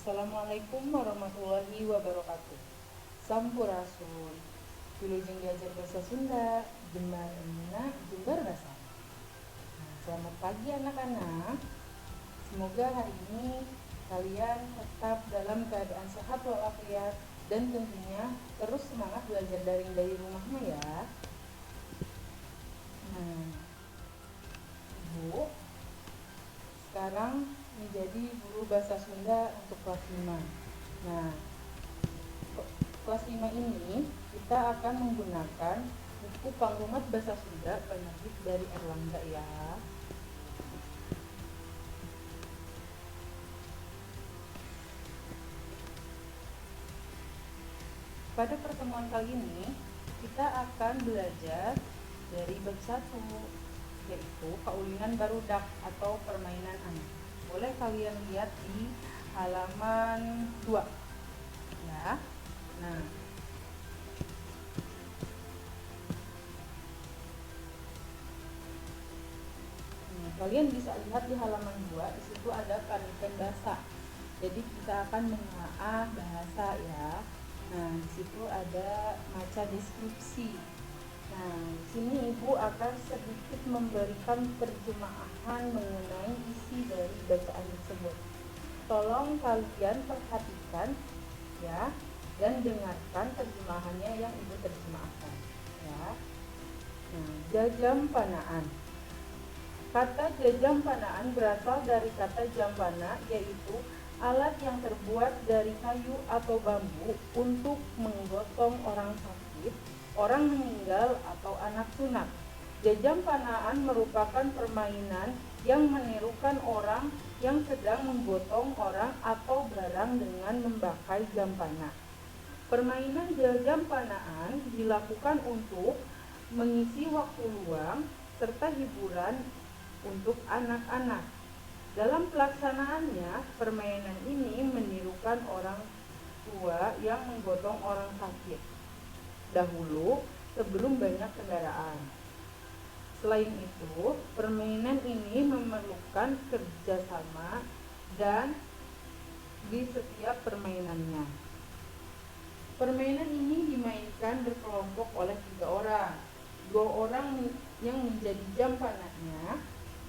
Assalamualaikum warahmatullahi wabarakatuh. Sampurasun. Wilujeng belajar bahasa Sunda, Jembar Emina, Jembar Bahasa. Selamat pagi anak-anak. Semoga hari ini kalian tetap dalam keadaan sehat walafiat dan tentunya terus semangat belajar daring dari rumahnya ya. Ibu sekarang menjadi guru bahasa Sunda untuk kelas 5. Nah, kelas 5 ini kita akan menggunakan buku Pangrumat Bahasa Sunda penerbit dari Erlangga ya. Pada pertemuan kali ini kita akan belajar dari bab 1, yaitu kaulingan barudak atau permainan anak. Boleh kalian lihat di halaman 2 ya. Nah, kalian bisa lihat di halaman 2, di situ ada panikan bahasa. Jadi kita akan menelaah bahasa ya. Nah, di situ ada maca deskripsi. Nah, di sini Ibu akan sedikit memberikan terjemahan mengenai isi dari bacaan tersebut. Tolong kalian perhatikan ya dan dengarkan terjemahannya yang Ibu terjemahkan ya. Nah, jajampanaan. Kata jajampanaan berasal dari kata jampana, yaitu alat yang terbuat dari kayu atau bambu untuk menggotong orang sakit, orang meninggal, atau anak sunat. Jajampanaan merupakan permainan yang menirukan orang yang sedang menggotong orang atau barang dengan memakai jampana. Permainan jajampanaan dilakukan untuk mengisi waktu luang serta hiburan untuk anak-anak. Dalam pelaksanaannya, permainan ini menirukan orang tua yang menggotong orang sakit dahulu sebelum banyak kendaraan. Selain itu, permainan ini memerlukan kerjasama dan di setiap permainannya. Permainan ini dimainkan berkelompok oleh 3 orang. 2 orang yang menjadi jampananya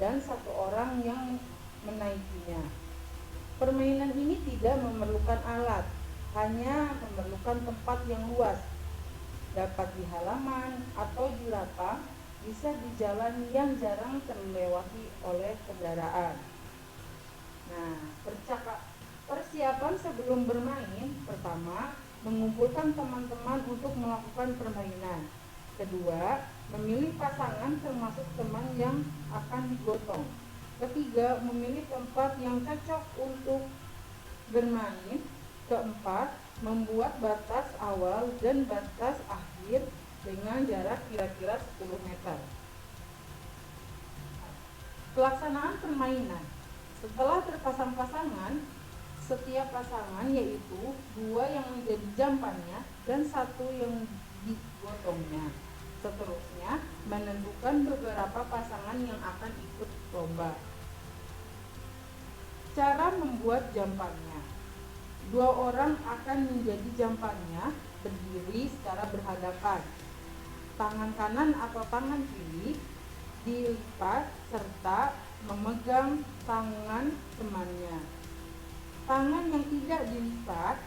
dan 1 orang yang menaikinya. Permainan ini tidak memerlukan alat, hanya memerlukan tempat yang luas. Dapat di halaman atau di lapang, bisa di jalan yang jarang terlewati oleh kendaraan. Nah, persiapan sebelum bermain. Pertama, mengumpulkan teman-teman untuk melakukan permainan. Kedua, memilih pasangan termasuk teman yang akan digotong. Ketiga, memilih tempat yang cocok untuk bermain. Keempat, membuat batas awal dan batas akhir dengan jarak kira-kira 10 meter. Pelaksanaan permainan. Setelah terpasang pasangan, setiap pasangan yaitu 2 yang menjadi jampannya dan 1 yang digotongnya. Seterusnya, menentukan beberapa pasangan yang akan ikut lomba. Cara membuat jampannya. 2 orang akan menjadi jampannya berdiri secara berhadapan. Tangan kanan atau tangan kiri dilipat serta memegang tangan temannya. Tangan yang tidak dilipat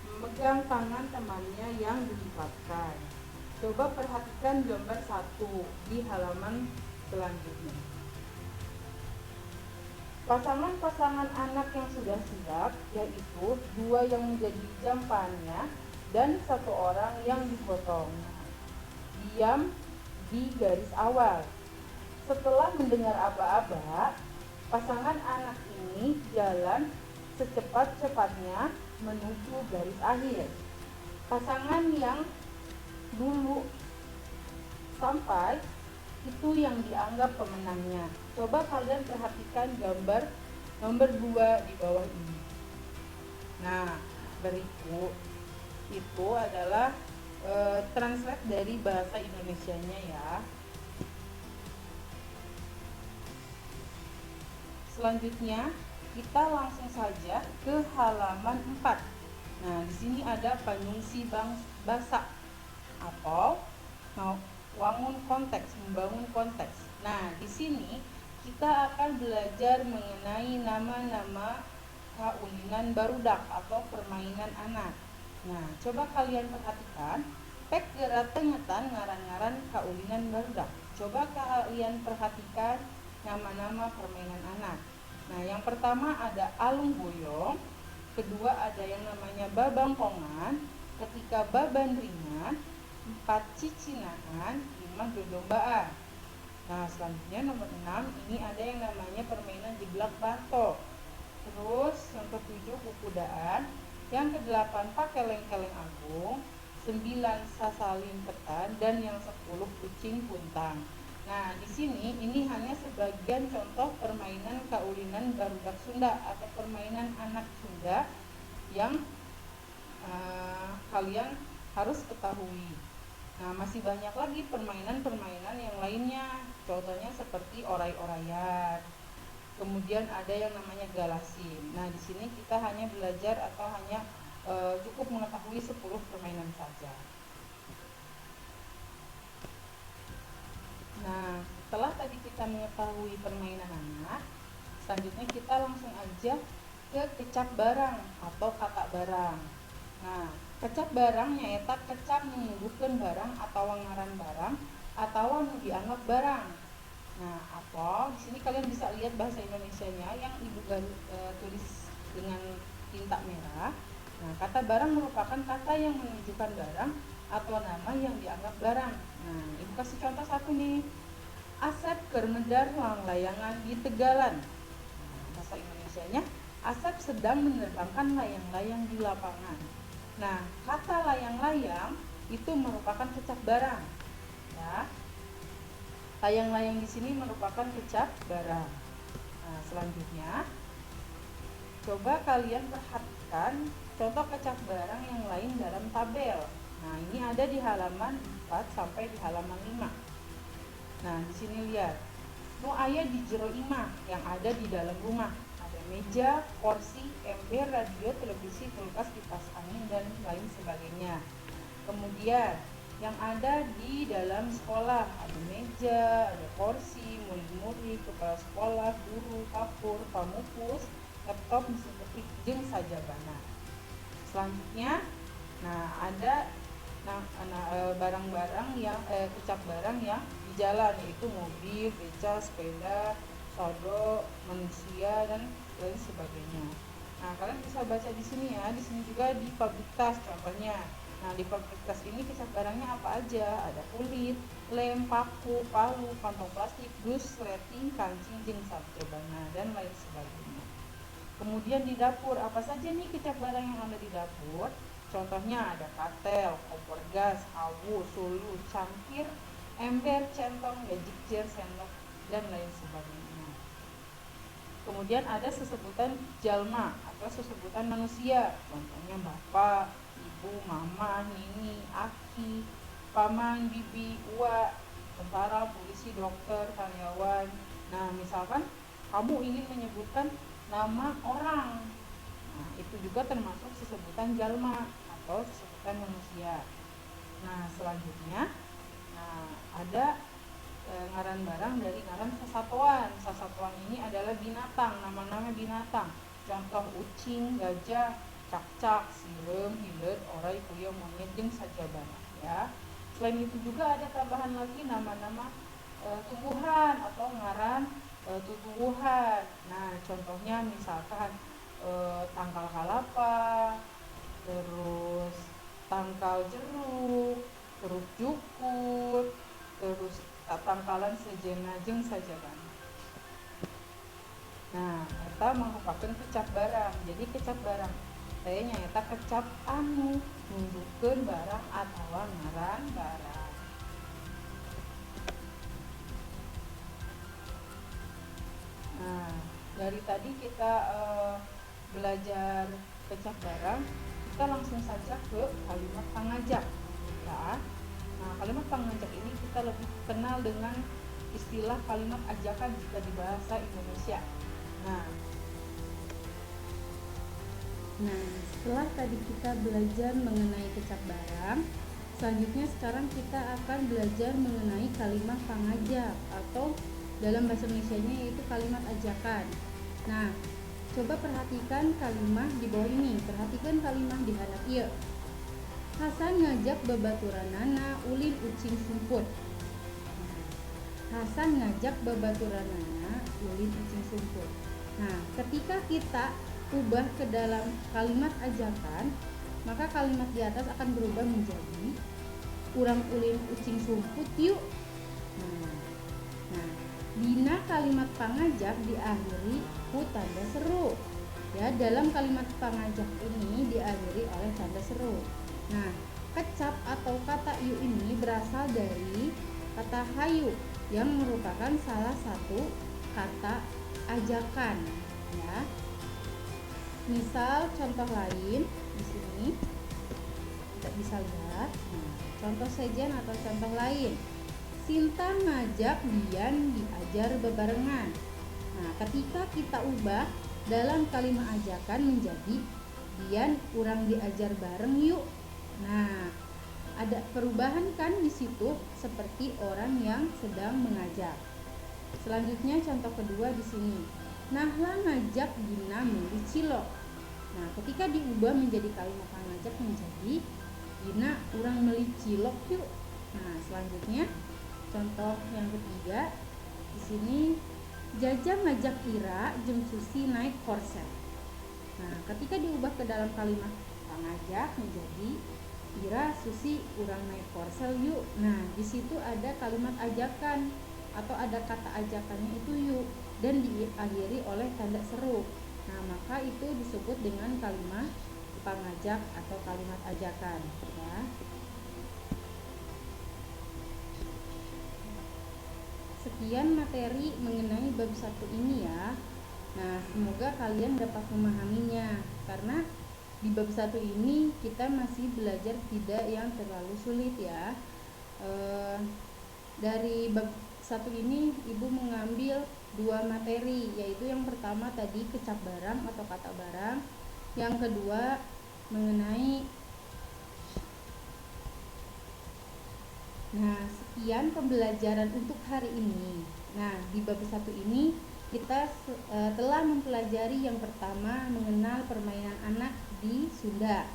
memegang tangan temannya yang dilipatkan. Coba perhatikan gambar 1 di halaman selanjutnya. Pasangan-pasangan anak yang sudah siap, yaitu 2 yang menjadi jampannya dan 1 orang yang digotong. Diam di garis awal. Setelah mendengar aba-aba, pasangan anak ini jalan secepat-cepatnya menuju garis akhir. Pasangan yang dulu sampai itu yang dianggap pemenangnya. Coba kalian perhatikan gambar nomor 2 di bawah ini. Nah, berikut itu adalah translate dari bahasa Indonesianya ya. Selanjutnya, kita langsung saja ke halaman 4. Nah, di sini ada fungsi basa atau membangun konteks. Nah, di sini kita akan belajar mengenai nama-nama kaulinan barudak atau permainan anak. Nah, coba kalian perhatikan pek gerak tengetan ngaran-ngaran kaulinan barudak. Coba kalian perhatikan nama-nama permainan anak. Nah, yang pertama ada alung boyong, kedua ada yang namanya babangkongan, ketiga baban ringan, 4 cicinaan, 5 dodombaan. Nah, selanjutnya nomor 6 ini ada yang namanya permainan jeblak batok. Terus yang ke-7 kukudaan, yang ke-8 pakai lengkeleng agung, 9 sasalin petan, dan yang 10 kucing puntang. Nah, di sini ini hanya sebagian contoh permainan kaulinan barudak Sunda atau permainan anak Sunda yang kalian harus ketahui. Nah, masih banyak lagi permainan-permainan yang lainnya. Contohnya seperti orai-oraian. Kemudian ada yang namanya galasin. Nah, di sini kita hanya belajar atau hanya cukup mengetahui 10 permainan saja. Nah, setelah tadi kita mengetahui permainan anak, selanjutnya kita langsung aja ke kecap barang atau kata barang. Nah, kecap barang nyaeta kecap menuduhkan barang atau ngaran barang atau dianggap barang. Nah, atau di sini kalian bisa lihat bahasa Indonesianya yang Ibu tulis dengan tinta merah. Nah, kata barang merupakan kata yang menunjukkan barang atau nama yang dianggap barang. Nah, Ibu kasih contoh satu nih. Asep keur medar layangan di Tegalan. Nah, bahasa Indonesianya, Asep sedang menerbangkan layang-layang di lapangan. Nah, kata layang-layang itu merupakan kecap barang. Ya. Layang-layang di sini merupakan kecap barang. Nah, selanjutnya coba kalian perhatikan contoh kecap barang yang lain dalam tabel. Nah, ini ada di halaman 4 sampai di halaman 5. Nah, di sini lihat. Nu aya di jero imah yang ada di dalam rumah. Ada meja, kursi, ember, radio, televisi, kulkas, kipas angin, dan lain sebagainya. Kemudian yang ada di dalam sekolah ada meja, ada kursi, murid-murid, kepala sekolah, guru, kapur, pamupus, laptop, mesin ketik, jeung sajabana. Selanjutnya, nah ada barang-barang yang kecap barang yang di jalan, yaitu mobil, beca, sepeda, sodo, manusia, dan lain sebagainya. Nah, kalian bisa baca di sini ya. Di sini juga di pabrik tas contohnya. Nah, di pabrik tas ini kecap barangnya apa aja? Ada kulit, lem, paku, palu, kantong plastik, dus, resleting, kancing, jeung sabjabana, dan lain sebagainya. Kemudian di dapur, apa saja nih kecap barang yang ada di dapur? Contohnya ada katel, kompor gas, hawu, sulu, cangkir, ember, centong, gajikjer, sendok, dan lain sebagainya. Kemudian ada sesebutan jalma atau sesebutan manusia. Contohnya bapak, ibu, mama, nini, aki, paman, bibi, uwa, tentara, polisi, dokter, karyawan. Nah, misalkan kamu ingin menyebutkan nama orang, nah itu juga termasuk sesebutan jalma atau sesebutan manusia. Nah, selanjutnya ada ngaran barang dari ngaran sasatuan. Sasatuan ini adalah binatang, nama-nama binatang. Contoh ucing, gajah, cak-cak, silem, hilet, orai, puyuh, monyet, jeung sajabana ya. Selain itu juga ada tambahan lagi nama-nama tumbuhan atau ngaran tumbuhan. Nah, contohnya misalkan tangkal kalapa, terus tangkal jeruk, terus jukut, terus tangkalan sejenna jeung sajabana. Nah, eta merupakan kecap barang. Jadi kecap barang teh nyaeta kecap anu nunjukkeun barang atawa ngaran barang. Nah, dari tadi kita belajar kecap barang, kita langsung saja ke kalimat pangajak ya. Nah, kalimat pangajak ini kita lebih kenal dengan istilah kalimat ajakan jika di bahasa Indonesia. Nah, Nah, setelah tadi kita belajar mengenai kecap barang, selanjutnya sekarang kita akan belajar mengenai kalimat pangajak atau dalam bahasa Indonesianya yaitu kalimat ajakan. Nah, coba perhatikan kalimat di bawah ini. Perhatikan kalimat di handap ieu. Hasan ngajak babaturanana ulin ucing sumput. Hasan ngajak babaturanana ulin ucing sumput. Nah, ketika kita ubah ke dalam kalimat ajakan, maka kalimat di atas akan berubah menjadi urang ulin ucing sumput yuk. Nah, dina kalimat pangajak diakhiri ku tanda seru. Ya, dalam kalimat pangajak ini diakhiri oleh tanda seru. Nah, kecap atau kata yuk ini berasal dari kata hayu yang merupakan salah satu kata ajakan, ya. Misal contoh lain di sini kita bisa lihat. Nah, contoh sejen atau contoh lain. Sinta ngajak Dian diajar bebarengan. Nah, ketika kita ubah dalam kalimat ajakan menjadi Dian urang diajar bareng yuk. Nah, ada perubahan kan di situ seperti orang yang sedang mengajak. Selanjutnya contoh kedua di sini. Nahla ngajak Gina meuli cilok. Nah, ketika diubah menjadi kalimat pangajak menjadi Gina urang meuli cilok yuk. Nah, selanjutnya contoh yang ketiga di sini. Jaja ngajak Ira jeung Susi naik korsel. Nah, ketika diubah ke dalam kalimat pangajak menjadi Ira Susi urang naik korsel yuk. Nah, di situ ada kalimat ajakan atau ada kata ajakannya itu yuk dan diakhiri oleh tanda seru. Nah, maka itu disebut dengan kalimat pangajak atau kalimat ajakan, ya. Sekian materi mengenai bab 1 ini ya. Nah, semoga kalian dapat memahaminya karena di bab 1 ini kita masih belajar tidak yang terlalu sulit ya. Dari bab 1 ini Ibu mengambil 2 materi, yaitu yang pertama tadi kecap barang atau kata barang, yang kedua mengenai. Nah, sekian pembelajaran untuk hari ini. Nah, di bab 1 ini kita telah mempelajari yang pertama mengenal permainan anak di Sunda.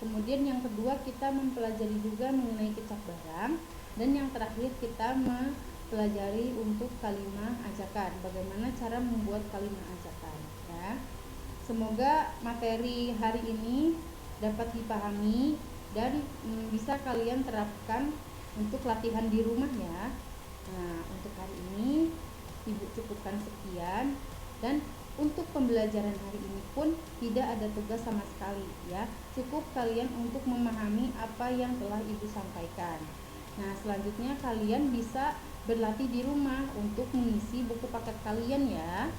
Kemudian yang kedua kita mempelajari juga mengenai kecap barang, dan yang terakhir kita mempelajari untuk kalimat ajakan. Bagaimana cara membuat kalimat ajakan, ya. Semoga materi hari ini dapat dipahami dan bisa kalian terapkan untuk latihan di rumah ya. Nah, untuk hari ini Ibu cukupkan sekian, dan untuk pembelajaran hari ini pun tidak ada tugas sama sekali ya. Cukup kalian untuk memahami apa yang telah Ibu sampaikan. Nah, selanjutnya kalian bisa berlatih di rumah untuk mengisi buku paket kalian ya.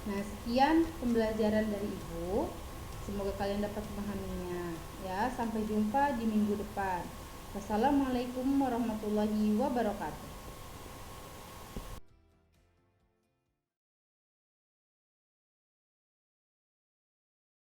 Nah, sekian pembelajaran dari Ibu. Semoga kalian dapat memahaminya ya. Sampai jumpa di minggu depan. Wassalamualaikum warahmatullahi wabarakatuh.